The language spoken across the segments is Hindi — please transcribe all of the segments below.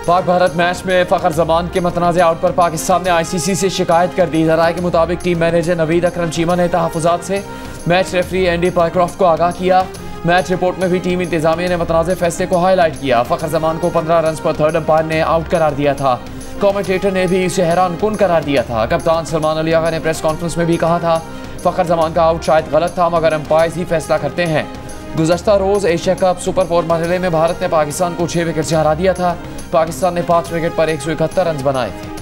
पाक भारत मैच में फ़खर जमान के मतनाज़ आउट पर पाकिस्तान ने ICC से शिकायत कर दी। ज़राए के मुताबिक टीम मैनेजर नवीद अकरम चीमा ने तहफ़्फ़ुज़ात से मैच रेफरी एंडी पायक्रॉफ्ट को आगाह किया। मैच रिपोर्ट में भी टीम इंतजामिया ने मतनाज़ फैसले को हाईलाइट किया। फ़खर जमान को 15 रन पर थर्ड अंपायर ने आउट करार दिया था। कमेंटेटर ने भी इसे हैरान कुन करार दिया था। कप्तान सलमान अली आगा ने प्रेस कॉन्फ्रेंस में भी कहा था फ़खर जमान का आउट शायद गलत था, मगर अंपायर ही फैसला करते हैं। गुज़श्ता रोज़ एशिया कप सुपर 4 मरहले में भारत ने पाकिस्तान को 6 विकेट से हरा दिया था। पाकिस्तान ने 5 विकेट पर 171 रन बनाए थे।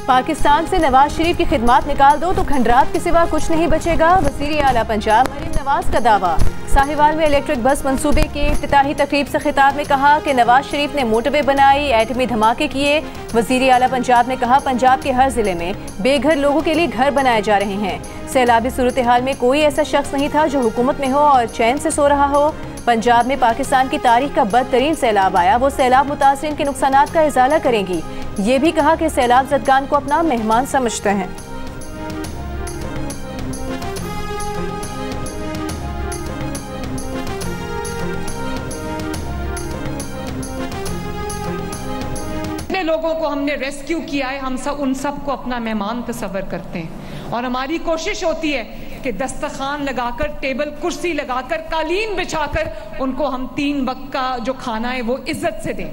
पाकिस्तान से नवाज शरीफ की खिदमत निकाल दो तो खंडरात के सिवा कुछ नहीं बचेगा। वज़ीर आला पंजाब मरीम नवाज का दावा। साहिवाल में इलेक्ट्रिक बस मंसूबे की इफ्तिताही तकरीब से खिताब में कहा कि नवाज शरीफ ने मोटरवे बनाई, एटमी धमाके किए। वज़ीर आला पंजाब ने कहा पंजाब के हर जिले में बेघर लोगों के लिए घर बनाए जा रहे हैं। सैलाबी सूरत हाल में कोई ऐसा शख्स नहीं था जो हुकूमत में हो और चैन से सो रहा हो। पंजाब में पाकिस्तान की तारीख का बदतरीन सैलाब आया, वो सैलाब मुतासरीन के नुकसानात का इजाला करेंगी। ये भी कहा कि सैलाब ज़दगान को अपना मेहमान समझते हैं। लोगों को हमने रेस्क्यू किया है, हम सब उन सब को अपना मेहमान तस्वर करते हैं और हमारी कोशिश होती है कि दस्तरखान लगाकर, टेबल कुर्सी लगाकर, कालीन बिछाकर उनको हम 3 वक्त का जो खाना है वो इज्जत से दें।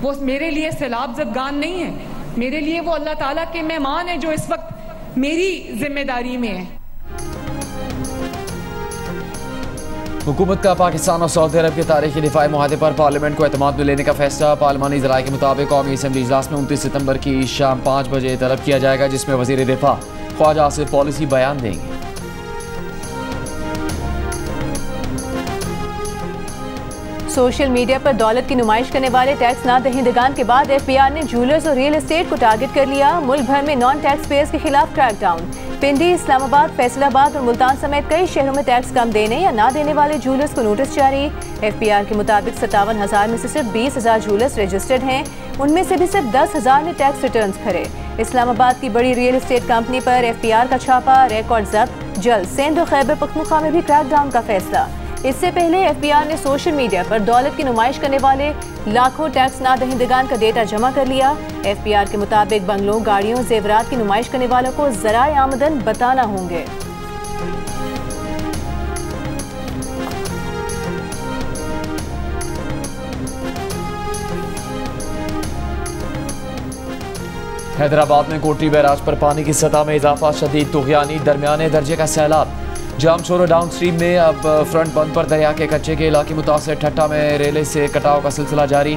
वो मेरे लिए सैलाब ज़दगान नहीं है, मेरे लिए वो अल्लाह ताला के मेहमान है जो इस वक्त मेरी जिम्मेदारी में है। हुकूमत का पाकिस्तान और सऊदी अरब के तारीखी दिफाई मुआहदे पर पार्लियामेंट को एतमाद में लेने का फैसला। पार्लिमानी ज़राए के मुताबिक कौमी असम्बली इजलास में 29 सितंबर की शाम 5 बजे तलब किया जाएगा, जिसमें वज़ीर दिफा ख्वाजा आसिफ पॉलिसी बयान देंगे। सोशल मीडिया पर दौलत की नुमाइश करने वाले टैक्स ना दहिंदगान के बाद FBI ने जूलर्स और रियल एस्टेट को टारगेट कर लिया। मुल्क भर में नॉन टैक्स पेयर्स के खिलाफ क्रैकडाउन। पिंडी, इस्लामाबाद, फैसलाबाद और मुल्तान समेत कई शहरों में टैक्स कम देने या ना देने वाले जूलर्स को नोटिस जारी। FPR के मुताबिक 57,000 में से सिर्फ 20,000 जूलर्स रजिस्टर्ड हैं। उनमें से भी सिर्फ 10,000 ने टैक्स रिटर्न भरे। इस्लामाबाद की बड़ी रियल एस्टेट कंपनी पर FPR का छापा, रिकॉर्ड जब्त। जल्द सिंध और खैबर पख्तूनख्वा में भी क्रैकडाउन का फैसला। इससे पहले FPR ने सोशल मीडिया पर दौलत की नुमाइश करने वाले लाखों टैक्स ना दहिंदगान का डेटा जमा कर लिया। FPR के मुताबिक बंगलों, गाड़ियों, जेवरात की नुमाइश करने वालों को ज़राए आमदन बताना होंगे। हैदराबाद में कोटरी बैराज पर पानी की सतह में इजाफा, शदीद तुग़यानी, दरमियाने दर्जे का सैलाब। जामचोरो डाउन स्ट्रीम में अब फ्रंट बंद पर दरिया के कच्चे के इलाके मुतासर। ठट्टा में रेले से कटाव का सिलसिला जारी।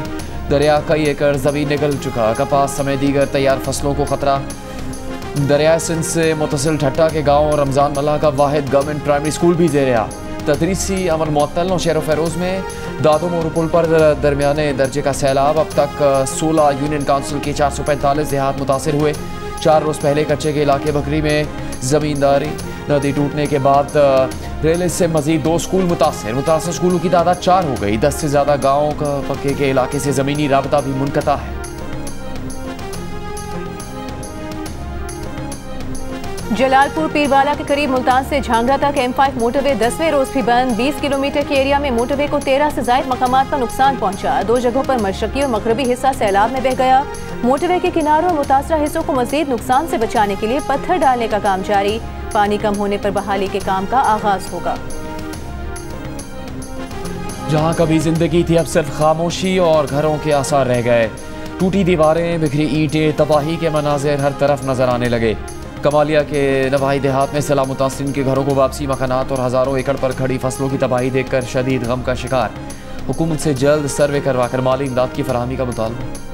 दरिया कई एकड़ ज़मीन निगल चुका। कपास समेत दीगर तैयार फसलों को खतरा। दरिया सिंध से मुतसिल ठट्टा के गाँव रमज़ान मल्लाह का वाहिद गवर्नमेंट प्राइमरी स्कूल भी ज़ेर तदरीसी अमल मुअत्तल। शहर फेरोज़ में दादो मोरू पुल पर दरमियाने दर्जे का सैलाब। अब तक 16 यूनियन काउंसिल के 445 देहात मुतासर हुए। 4 रोज़ पहले कच्चे के इलाके बकरी में ज़मींदारी नदी टूटने के बाद रेल से मजीद 2 स्कूल मुतासर स्कूलों की तादाद 4 हो गई। 10 से ज़्यादा गाँव का पक्के के इलाके से ज़मीनी राबता भी मुनक़ता है। जलालपुर पीरवाला के करीब मुल्तान से झांगरा तक M5 मोटरवे 10वें रोज भी बंद। 20 किलोमीटर के एरिया में मोटरवे को 13 से ज़ायद मकामात पर नुकसान पहुंचा। 2 जगहों पर मशरकी और मगरबी हिस्सा सैलाब में बह गया। मोटरवे के किनारों और मुतासरा हिस्सों को मजीद नुकसान से बचाने के लिए पत्थर डालने का काम जारी। पानी कम होने पर बहाली के काम का आगाज होगा। जहां कभी जिंदगी थी, अब सिर्फ खामोशी और घरों के आसार रह गए। टूटी दीवारें, बिखरी ईंटें, तबाही के मनाजिर हर तरफ नजर आने लगे। कमालिया के नवाही देहात में सैलाब मुतासरीन के घरों को वापसी, मकानात और हज़ारों एकड़ पर खड़ी फसलों की तबाही देखकर शदीद गम का शिकार। हुकूमत से जल्द सर्वे करवाकर माली इमदाद की फराहमी का मुतालबा।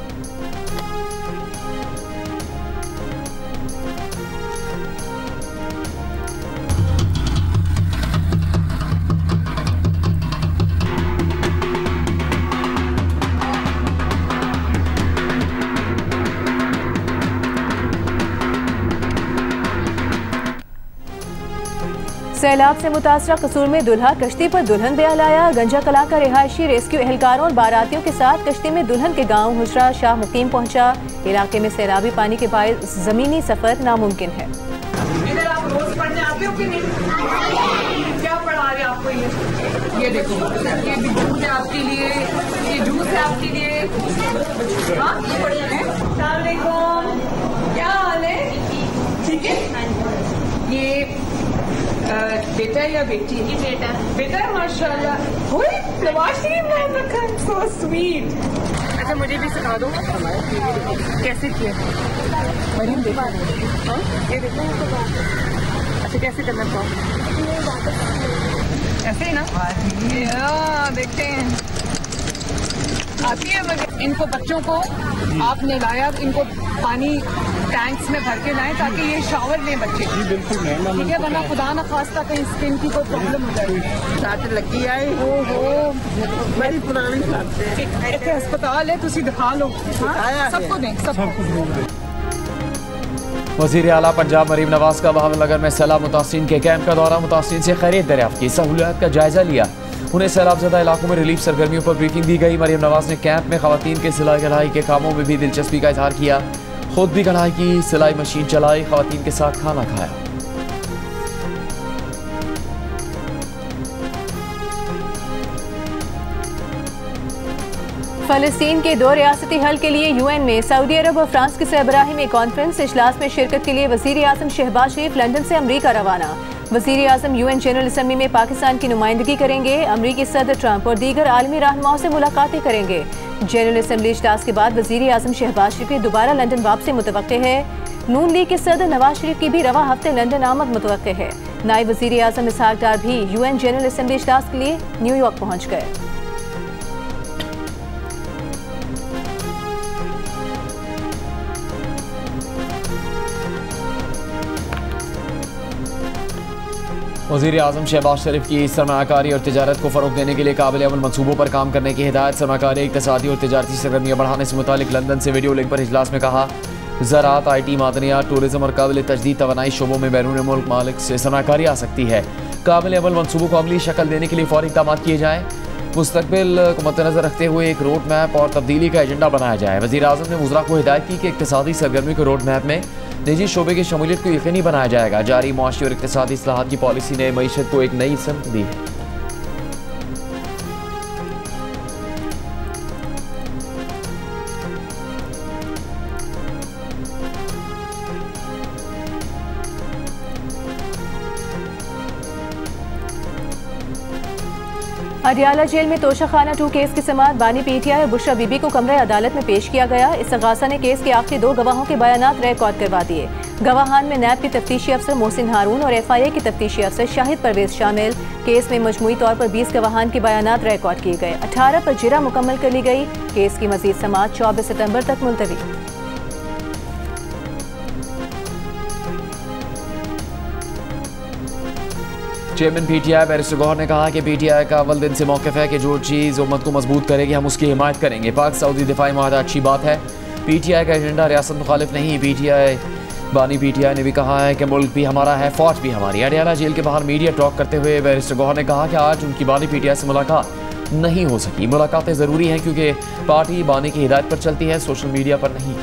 सैलाब से मुतासरा कसूर में दुल्हा कश्ती पर दुल्हन ब्याह लाया। गंजा कला का रिहायशी रेस्क्यू एहलकारों और बारातियों के साथ कश्ती में दुल्हन के गांव हुसरा शाह मुकीम पहुंचा। इलाके में सैलाबी पानी के बायस जमीनी सफर नामुमकिन है। पढ़ाते हो कि नहीं? क्या पढ़ा रहे आपको ये देखो, ये भी जूस है आपके लिए, ये जूस है आपके लिए। हाँ, ये बढ़िया है। अस्सलाम वालेकुम, क्या हाल है? ठीक है। ये बेटा है या बेटी? ये बेटा। बेटा है, माशाल्लाह। नवाज शरीफ नाम रखा है, सो स्वीट। अच्छा, मुझे भी सिखा दो कैसे किए। मरीम देखो, हाँ ये देखो। अच्छा, कैसे करना चाहो? ऐसे ही ना? देखते हैं आती है। मगर इनको बच्चों को आपने लाया, इनको पानी टैंक्स में भर के लाएं ताकि ये शावर लें बच्चे। बिल्कुल, ठीक है, वरना खुदा न खास्ता कहीं स्किन की कोई प्रॉब्लम हो जाएगी। साथ लगी आई बड़ी पुरानी इतने अस्पताल है, तुसी दिखा लो। हाँ, सबको दें, सबको। वज़ीर आला पंजाब मरीम नवाज का बहावलनगर में सैलाब मुतासिरीन के कैंप का दौरा, मुतासिरीन से खैरियत दरियाफ्त की, सहूलियात का जायजा लिया, उन्हें सैलाबज़दा इलाकों में रिलीफ सरगर्मियों पर ब्रीफिंग दी गई। मरीम नवाज ने कैंप में खवातीन के सिलाई कढ़ाई के कामों में भी दिलचस्पी का इजहार किया, खुद भी कढ़ाई की, सिलाई मशीन चलाई, खवातीन के साथ खाना खाया। फलस्तीन के 2 रियासती हल के लिए यूएन में सऊदी अरब और फ्रांस की सरबराही में कॉन्फ्रेंस। इजलास में शिरकत के लिए वज़ीर आज़म शहबाज शरीफ लंदन से अमरीका रवाना। वज़ीर आज़म यूएन जनरल असम्बली में पाकिस्तान की नुमाइंदगी करेंगे। अमरीकी सदर ट्रंप और दीगर आलमी रहनुमाओं से मुलाकातें करेंगे। जनरल असम्बली इजलास के बाद वज़ीर आज़म शहबाज शरीफ की दोबारा लंदन वापसी मुतवक्के है। नून लीग के सदर नवाज शरीफ की भी रवा हफ्ते लंदन आमद मुतवक्के है। नायब वज़ीर आज़म इसहाक डार भी यूएन जनरल असम्बली इजलास के लिए न्यूयॉर्क पहुँच गए। वज़ीर आज़म शहबाज शरीफ की सरमायाकारी और तिजारत को फ़रोग़ देने के लिए काबिल अमल मनसूबों पर काम करने की हिदायत। सरमायाकारी, इक़्तिसादी और तिजारती सरगर्मियाँ बढ़ाने से मुतालिक लंदन से वीडियो लिंक पर इजलास में कहा, ज़राअत, IT, मादनियात, टूरिज़्म और काबिल तजदीद तवानाई शोबों में बैरून मुल्क मालिक से सरमायाकारी आ सकती है। काबिल अमल मनसूबों को अमली शक्ल देने के लिए फ़ौरी इक़दाम किए जाएँ। मुस्तक़बिल को मद्देनज़र रखते हुए एक रोड मैप और तब्दीली का एजेंडा बनाया जाए। वज़ीर आज़म ने वज़रा को हिदायत की कि इक़्तिसादी सरगर्मी के रोड मैप में निजी शोबे की शमूलियत को यकीनी बनाया जाएगा। जारी मुआशी और इक़्तिसादी इस्लाहात की पॉलिसी ने मईशत को एक नई समत दी है। अडियाला जेल में तोशाखाना 2 केस की समाअत। बानी PTI और बुशरा बीबी को कमरे अदालत में पेश किया गया। इस्तग़ासा ने केस के आखिरी 2 गवाहों के बयानात रिकॉर्ड करवा दिए। गवाहान में नैब के तफ्तीशी अफसर मोहसिन हारून और FIA की तफ्तीशी अफसर शाहिद परवेज शामिल। केस में मजमूई तौर पर 20 गवाहान के बयानात रिकॉर्ड किए गए। 18 पर जिरा मुकम्मल कर ली गई। केस की मजीद समाअत 24 सितम्बर तक मुलतवी। चेयरमैन PTI बैरिस्टर गौहर ने कहा कि PTI का अव्वल दिन से मौक़िफ़ है कि जो चीज़ उम्मत को मजबूत करेगी हम उसकी हिमायत करेंगे। पाक सऊदी दिफाई माहदा अच्छी बात है। PTI का एजेंडा रियासत मुखालिफ नहीं। बानी PTI ने भी कहा है कि मुल्क भी हमारा है, फौज भी हमारी। अडियाला जेल के बाहर मीडिया टॉक करते हुए बैरिस्टर गौहर ने कहा कि आज उनकी बानी PTI से मुलाकात नहीं हो सकी। मुलाकातें ज़रूरी हैं क्योंकि पार्टी बानी की हिदायत पर चलती है, सोशल मीडिया पर नहीं।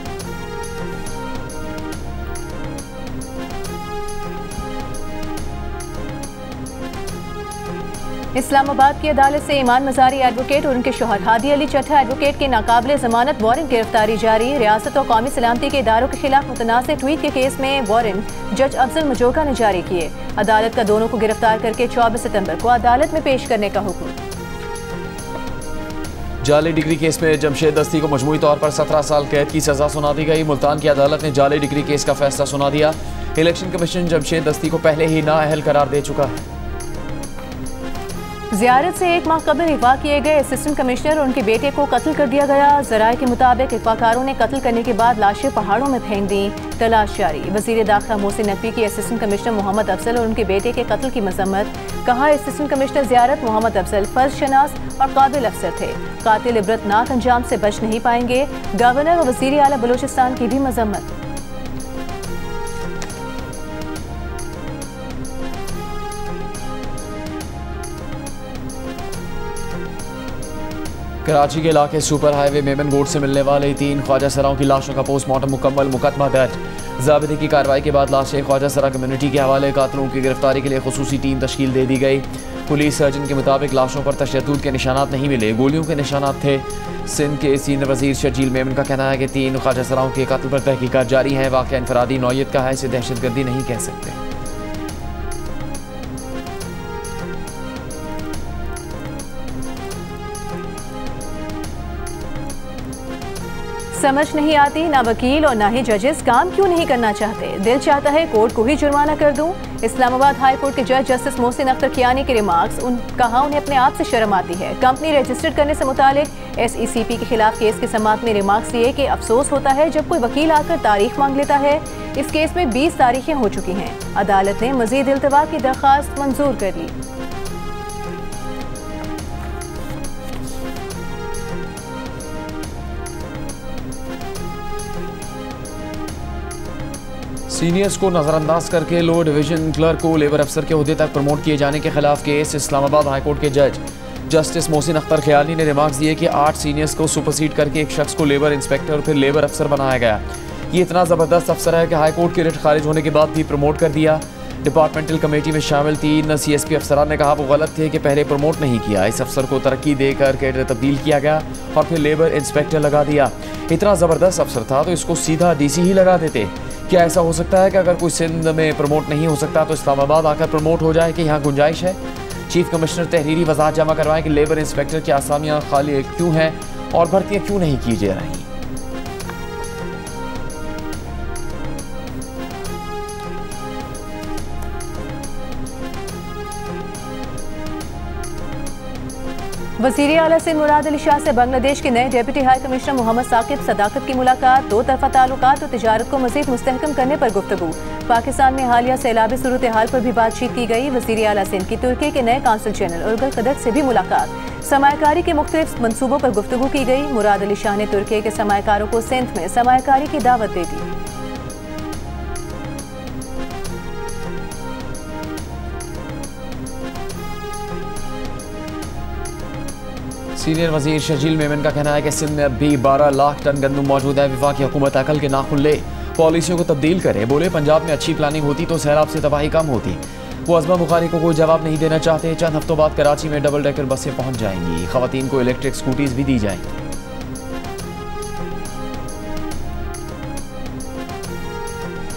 इस्लामाबाद की अदालत से ईमान मज़ारी एडवोकेट और उनके शोहर हादी अली चट्टा एडवोकेट के नाकाबिले ज़मानत वारंट गिरफ्तारी जारी। रियासत और कौमी सलामती के इदारों के खिलाफ मुतनाज़ ट्वीट के केस में वारंट जज अफजल मजोका ने जारी किए। अदालत का दोनों को गिरफ्तार करके 24 सितम्बर को अदालत में पेश करने का हुक्म। जाली डिग्री केस में जमशेद दस्ती को मजमूई तौर पर 17 साल कैद की सजा सुना दी गई। मुल्तान की अदालत ने जाली डिग्री केस का फैसला सुना दिया। इलेक्शन कमीशन जमशेद दस्ती को पहले ही नाअहल करार दे चुका है। ज़ियारत से 1 माह कबल अगवा किए गए असिस्टेंट कमिश्नर और उनके बेटे को कत्ल कर दिया गया। ज़राए के मुताबिक अगवाकारों ने कत्ल करने के बाद लाशें पहाड़ों में फेंक दी। तलाश जारी। वज़ीर दाखिला मोहसिन नकवी की असिस्टेंट कमिश्नर मोहम्मद अफजल और उनके बेटे के कत्ल की मजम्मत। कहा, असिस्टेंट कमिश्नर ज़ियारत मोहम्मद अफजल फर्ज शनास और काबिल अफसर थे। कातिल इबरतनाक अंजाम से बच नहीं पाएंगे। गवर्नर और वज़ीर आला बलूचिस्तान की भी मजम्मत। कराची के इलाके सुपर हाईवे मेमन गोड से मिलने वाले 3 ख्वाजा सराओं की लाशों का पोस्टमार्टम मुकम्मल। मुकदमा दर्ज। ज़ाबिते की कार्रवाई के बाद लाशें ख्वाजा सरा कम्युनिटी के हवाले, कातिलों की गिरफ्तारी के लिए खुसूसी टीम तश्कील दे दी गई। पुलिस सर्जन के मुताबिक लाशों पर तशद्दुद के निशानात नहीं मिले, गोलियों के निशानात थे। सिंध के सीनियर वजीर शर्जील मेमन का कहना है कि 3 ख्वाजा सराओं के कत्ल पर तहकीकात जारी हैं। वाक़या इनफरादी नौयत का है, इसे दहशतगर्दी नहीं कह सकते। समझ नहीं आती, ना वकील और ना ही जजेस काम क्यों नहीं करना चाहते। दिल चाहता है कोर्ट को ही जुर्माना कर दूं। इस्लामाबाद हाई कोर्ट के जज जस्टिस मोहसिन अख्तर कियानी के रिमार्क्स कहा उन्हें अपने आप से शर्म आती है। कंपनी रजिस्टर्ड करने से मुतालिक SECP के खिलाफ केस के समाअत में रिमार्क्स दिए कि अफसोस होता है जब कोई वकील आकर तारीख मांग लेता है। इस केस में 20 तारीखें हो चुकी हैं। अदालत ने मजीद इल्तवा की दरख्वास्त मंजूर कर ली। सीनियर्स को नज़रअंदाज करके लोअर डिवीजन क्लर्क को लेबर अफसर के ओहदे तक प्रमोट किए जाने के खिलाफ केस। इस्लामाबाद हाईकोर्ट के जज जस्टिस मोहसिन अख्तर खयाली ने रिमार्क्स दिए कि 8 सीनियर्स को सुपरसीड करके एक शख्स को लेबर इंस्पेक्टर और फिर लेबर अफसर बनाया गया। ये इतना ज़बरदस्त अफसर है कि हाईकोर्ट की रिट खारिज होने के बाद भी प्रमोट कर दिया। डिपार्टमेंटल कमेटी में शामिल 3 CSP अफसरान ने कहा वो गलत थे कि पहले प्रमोट नहीं किया। इस अफसर को तरक्की देकर कैडर तब्दील किया गया और फिर लेबर इंस्पेक्टर लगा दिया। इतना ज़बरदस्त अफसर था तो इसको सीधा DC ही लगा देते। क्या ऐसा हो सकता है कि अगर कोई सिंध में प्रमोट नहीं हो सकता तो इस्लामाबाद आकर प्रमोट हो जाए कि यहाँ गुंजाइश है? चीफ कमिश्नर तहरीरी वजाहत जमा करवाएं कि लेबर इंस्पेक्टर की आसामियाँ खाली क्यों हैं और भर्तियाँ क्यों नहीं की जा रही। वज़ीर आला सिंध मुराद अली शाह से बांग्लादेश के नए deputy high commissioner Mohammad Saqib Sadaqat की मुलाकात। 2 तरफा ताल्लुकात और तिजारत को मजीद मुस्तहकम करने पर गुफ्तगू। पाकिस्तान में हालिया सैलाबी सूरत हाल पर भी बातचीत की गई। वज़ीर आला सिंध की तुर्की के नए काउंसिल जनरल उर्गल कदक से भी मुलाकात। सरमायाकारी के मुख्तलिफ मनसूबों पर गुफ्तगू की गई। मुराद अली शाह ने तुर्की के सरमायाकारों को सिंध में सरमायाकारी की दावत दे दी। सीनियर वजीर शर्जील मेमन का कहना है कि सिंध में अब भी 12 लाख टन गंदम मौजूद है। वफाकी हुकूमत अकल के नाखुन ले, पॉलिसियों को तब्दील करे। बोले पंजाब में अच्छी प्लानिंग होती तो सैलाब से तबाही कम होती। वो अज़मा बुखारी को कोई जवाब नहीं देना चाहते। चंद हफ्तों बाद कराची में डबल डेकर बसें पहुंच जाएंगी। खवातीन को इलेक्ट्रिक स्कूटीज भी दी जाएंगी।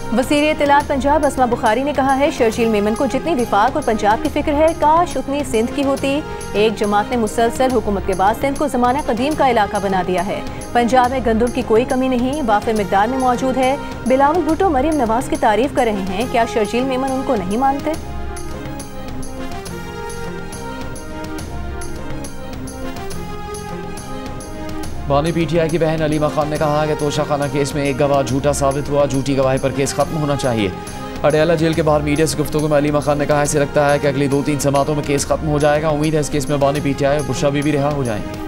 वज़ीर इत्तलात पंजाब अज़मा बुखारी ने कहा है शर्जील मेमन को जितनी विफाक और पंजाब की फिक्र है काश उतनी सिंध की होती। एक जमात ने मुसलसल हुकूमत के बाद सिंध को ज़माना कदीम का इलाका बना दिया है। पंजाब में गंदम की कोई कमी नहीं, वाफ़े मिकदार में मौजूद है। बिलावल भुट्टो मरीम नवाज की तारीफ कर रहे हैं, क्या शर्जील मेमन उनको नहीं मानते? बानी PTI की बहन अलीमा खान ने कहा कि तोशा खाना केस में एक गवाह झूठा साबित हुआ। झूठी गवाही पर केस खत्म होना चाहिए। अडयाला जेल के बाहर मीडिया से गुफ्तगू में अलीमा खान ने कहा ऐसे लगता है कि अगली 2-3 समातों में केस खत्म हो जाएगा। उम्मीद है इस केस में बानी PTI और बुशरा बीबी रिहा हो जाएंगे।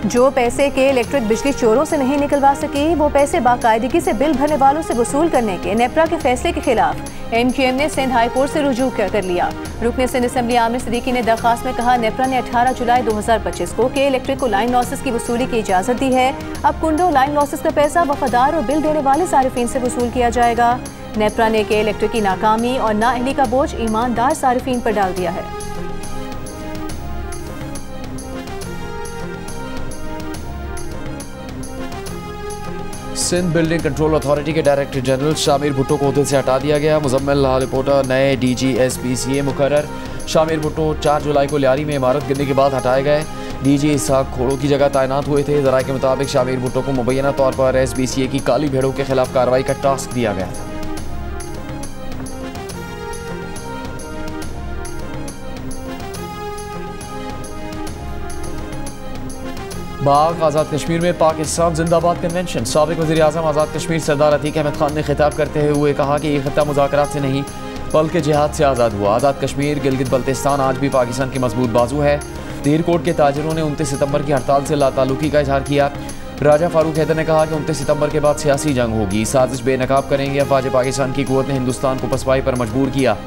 जो पैसे के इलेक्ट्रिक बिजली चोरों से नहीं निकलवा सकी वो पैसे बाकायदगी से बिल भरने वालों से वसूल करने के नेपरा के फैसले के खिलाफ MQM ने सिंध हाई कोर्ट से रुजू कर लिया। रुकने सिंध असेंबली आमिर सिद्दीकी ने दरख्वास्त में कहा नेपरा ने 18 जुलाई 2025 को के इलेक्ट्रिक को लाइन लॉसेस की वसूली की इजाजत दी है। अब कुंडो लाइन लॉसेस का पैसा वफादार और बिल देने वाले सारिफीन से वसूल किया जाएगा। नेपरा ने के इलेक्ट्रिक की नाकामी और नाअहली का बोझ ईमानदार सारिफीन पर डाल दिया है। सिंध बिल्डिंग कंट्रोल अथॉरिटी के डायरेक्टर जनरल शामिर भुट्टो को ओहदे से हटा दिया गया। मुजम्मिल हालिपोटा नए DG SPCA मुकर्रर। शामिर भुट्टो 4 जुलाई को लियारी में इमारत गिरने के बाद हटाए गए। DG इसहाक खोड़ो की जगह तैनात हुए थे। ज़राए के मुताबिक शामिर भुट्टो को मुबैना तौर पर SBCA की काली भेड़ों के खिलाफ कार्रवाई का टास्क दिया गया था। बाग आज़ाद कश्मीर में पाकिस्तान जिंदाबाद कन्वेंशन। साबिक वज़ीर आज़म आज़ाद कश्मीर सरदार अतीक अहमद खान ने खिताब करते हुए कहा कि ये खित्ता मुज़ाकरात से नहीं बल्कि जिहाद से आज़ाद हुआ। आज़ाद कश्मीर गिलगित बल्तिस्तान आज भी पाकिस्तान की मजबूत बाजू है। धीरकोट के ताजिरों ने 29 सितंबर की हड़ताल से लाताल्लुकी का इजहार किया। राजा फारूक हैदर ने कहा कि 29 सितंबर के बाद सियासी जंग होगी, साजिश बेनकाब करेंगे। अफवाज पाकिस्तान की कुव्वत ने हिंदुस्तान को पसपाई पर मजबूर किया।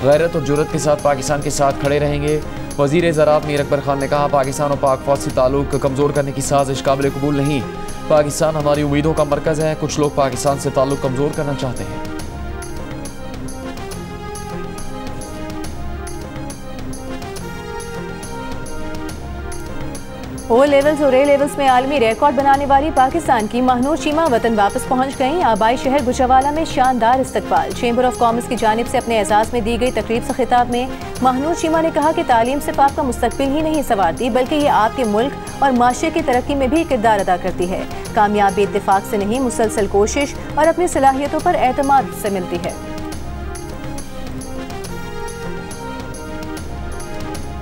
गैरत और जुर्रत के साथ पाकिस्तान के साथ खड़े रहेंगे। वज़ीर ज़राअत मीर अकबर खान ने कहा, पाकिस्तान और पाक फौज से ताल्लुक कमज़ोर करने की साजिश काबिल कबूल नहीं। पाकिस्तान हमारी उम्मीदों का मरकज़ है। कुछ लोग पाकिस्तान से ताल्लुक कमज़ोर करना चाहते हैं। ओ लेवल्स और ए लेवल्स में आलमी रिकॉर्ड बनाने वाली पाकिस्तान की महनूर शीमा वतन वापस पहुंच गईं। आबाई शहर गुजरावाला में शानदार इस्तकबाल। चैम्बर ऑफ कॉमर्स की जानिब से अपने एजाज़ में दी गई तकरीब से खिताब में महनूर शीमा ने कहा कि तालीम सिर्फ आपका मुस्तकबिल ही नहीं संवारती, बल्कि ये आपके मुल्क और माशरे की तरक्की में भी किरदार अदा करती है। कामयाबी इत्तेफाक से नहीं, मुसलसल कोशिश और अपनी सलाहियतों पर एतमाद से मिलती है।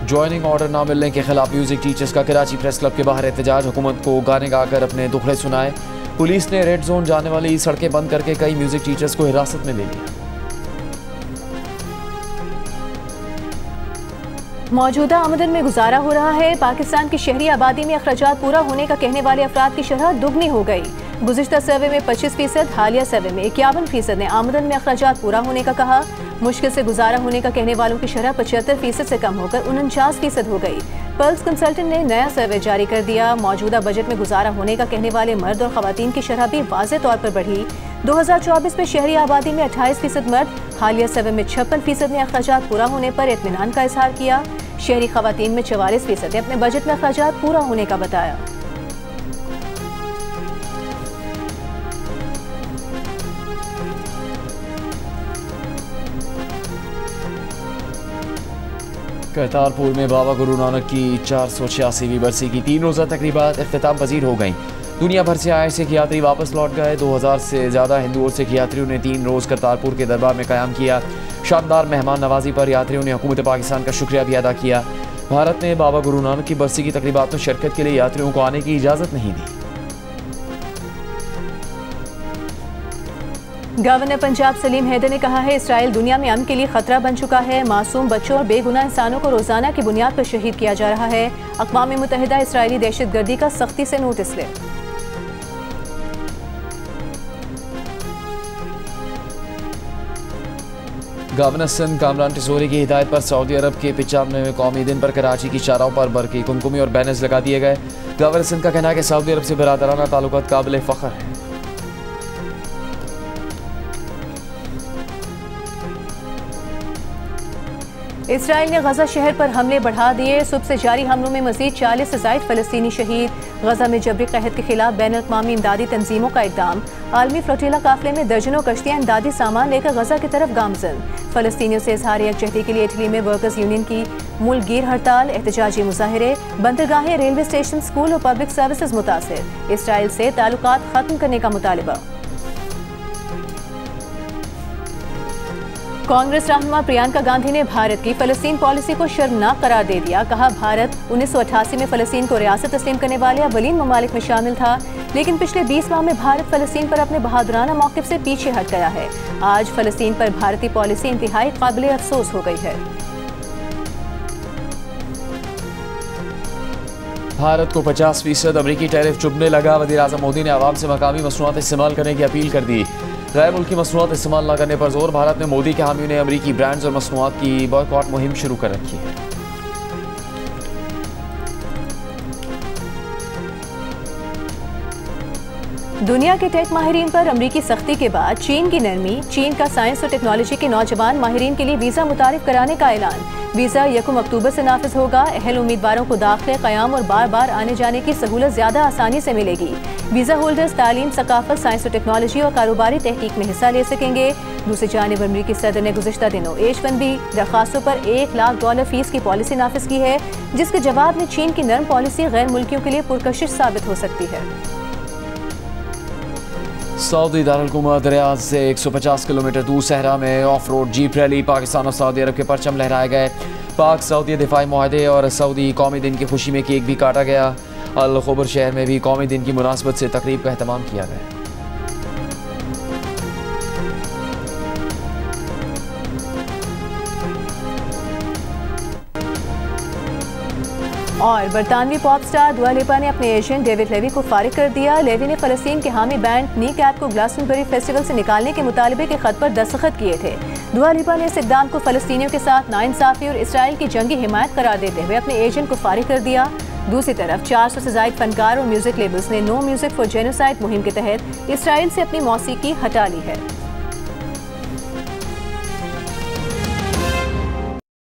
ज्वाइनिंग ऑर्डर न मिलने के खिलाफ म्यूजिक टीचर्स का कराची प्रेस क्लब के बाहर एहतजाज। हुकूमत को गाने गाकर अपने दुखड़े सुनाए। पुलिस ने रेड जोन जाने वाली सड़कें बंद करके कई म्यूजिक टीचर्स को हिरासत में ले लिया। मौजूदा आमदन में गुजारा हो रहा है। पाकिस्तान की शहरी आबादी में अखराजात पूरा होने का कहने वाले अफराद की शरह दुगनी हो गई। गुज़िश्ता सर्वे में 25%, हालिया सर्वे में 51% ने आमदन में अखराजात पूरा होने का कहा। मुश्किल से गुजारा होने का कहने वालों की शरह 75% से कम होकर 49% हो गई। पल्स कंसल्टेंट ने नया सर्वे जारी कर दिया। मौजूदा बजट में गुजारा होने का कहने वाले मर्द और खवातीन की शरह भी वाज़े तौर पर बढ़ी। 2024 में शहरी आबादी में 28% मर्द, हालिया सर्वे में 56% ने अखराजात पूरा होने पर इत्मीनान का इजहार किया। शहरी खवातीन में 44% ने अपने बजट में अखराजात पूरा होने का बताया। करतारपुर में बाबा गुरु नानक की 486वीं बरसी की 3 रोज़ा तकरीबात इख्तिताम पजीर हो गईं। दुनिया भर से आए सिख यात्री वापस लौट गए। 2000 से ज़्यादा हिंदू और सिख यात्रियों ने 3 रोज़ करतारपुर के दरबार में क़याम किया। शानदार मेहमान नवाजी पर यात्रियों ने हुकूमत पाकिस्तान का शुक्रिया भी अदा किया। भारत ने बाबा गुरु नानक की बरसी की तकरीबात में शिरकत के लिए यात्रियों को आने की इजाज़त नहीं दी। गवर्नर पंजाब सलीम हैदर ने कहा है, इसराइल दुनिया में अमन के लिए खतरा बन चुका है। मासूम बच्चों और बेगुनाह इंसानों को रोजाना की बुनियाद पर शहीद किया जा रहा है। अक़वाम मुत्तहिदा इसराइली दहशतगर्दी का सख्ती से नोटिस ले। गवर्नर सिंध कामरान टिसोरी की हिदायत पर सऊदी अरब के 95वें कौमी दिन पर कराची की शाहराहों पर बरकी कुमकुमी और बैनर्स लगा दिए गए। गवर्नर सिंध का कहना है कि सऊदी अरब से बरादराना ताल्लुकात काबिल फ़ख्र है। इसराइल ने गजा शहर पर हमले बढ़ा दिए। सुबह से जारी हमलों में मजीद 40 से ज़ायद फ़लस्तीनी शहीद। गजा में जबरी कहत के खिलाफ बैन अक़वामी इमदादी तंजीमों का इक़दाम। आलमी फ्लोटीला काफिले में दर्जनों कश्तियाँ इमदादी सामान लेकर गजा की तरफ गामज़न। फ़लस्तीनियों से इजहार यकजहती के लिए इटली में वर्कर्स यूनियन की मुल्कगीर हड़ताल, एहतजाजी मुजाहिरे, बंदरगाहें, रेलवे स्टेशन, स्कूल और पब्लिक सर्विसेज मुतासिर। इसराइल से ताल्लुकात ख़त्म करने का मुतालिबा। कांग्रेस रहनुमा प्रियंका गांधी ने भारत की फ़लस्तीन पॉलिसी को शर्मनाक करार दे दिया। कहा, भारत 1988 में फ़लस्तीन को रियासत तस्लीम करने वाले अव्वलीन ममालिक में शामिल था, लेकिन पिछले 20 माह में भारत फ़लस्तीन पर अपने बहादुराना मौक़िफ़ से पीछे हट गया है। आज फ़लस्तीन पर भारतीय पॉलिसी इंतहाई काबिल अफसोस हो गई है। भारत को 50% अमरीकी टैरिफ चुभने लगा। वज़ीर-ए-आज़म मोदी ने आवाम से मकामी मसनूआत इस्तेमाल करने की अपील कर दी। गैर मुल्की मसनूआत इस्तेमाल न करने पर जोर। भारत में मोदी के हामियों ने अमरीकी ब्रांड्स और मसनूआत की बॉयकॉट मुहिम शुरू कर रखी है। दुनिया के टेक माहिरीन पर अमरीकी सख्ती के बाद चीन की नरमी। चीन का साइंस और टेक्नोलॉजी के नौजवान माहिरीन के लिए वीज़ा मुतारिफ कराने का ऐलान। वीज़ा 1 अक्टूबर से नाफिज होगा। अहल उम्मीदवारों को दाखिले, क़याम और बार बार आने जाने की सहूलत ज़्यादा आसानी से मिलेगी। वीज़ा होल्डर्स तालीम, सकाफत, साइंस और टेक्नोलॉजी और कारोबारी तहकीक में हिस्सा ले सकेंगे। दूसरी जानिब अमरीकी सदर ने गुज़िश्ता दिनों H-1B दरख्वास्तों पर $1 लाख फ़ीस की पॉलिसी नाफिज की है, जिसके जवाब में चीन की नरम पॉलिसी गैर मुल्कियों के लिए पुरकशिश साबित हो सकती है। सऊदी दारुल-हुकूमत रियाद से 150 किलोमीटर दूर सहरा में of road jeep rally. Pakistan और सऊदी अरब के परचम लहराए गए। पाक सऊदी दिफाई मुआहदे और सऊदी कौमी दिन की खुशी में केक भी काटा गया। अल खुबर शहर में भी कौमी दिन की मुनासबत से तकरीब का एहतमाम किया गया। और बरतानवी पॉप स्टार दुआ लिपा ने अपने एजेंट डेविड लेवी को फारिग कर दिया। लेवी ने फ़लस्तीन के हामी बैंड नी कैप को ग्लासटनबरी फेस्टिवल से निकालने के मुतालबे के खत पर दस्तखत किए थे। दुआ लिपा ने इस इक़दाम को फ़लस्तीनियों के साथ नाइंसाफ़ी और इसराइल की जंगी हिमायत करार देते हुए अपने एजेंट को फारिग कर दिया। दूसरी तरफ 400 से ज़ायद फनकार और म्यूजिक लेबल्स ने नो म्यूजिक फॉर जेनोसाइड मुहिम के तहत इसराइल से अपनी मौसीकी हटा ली है।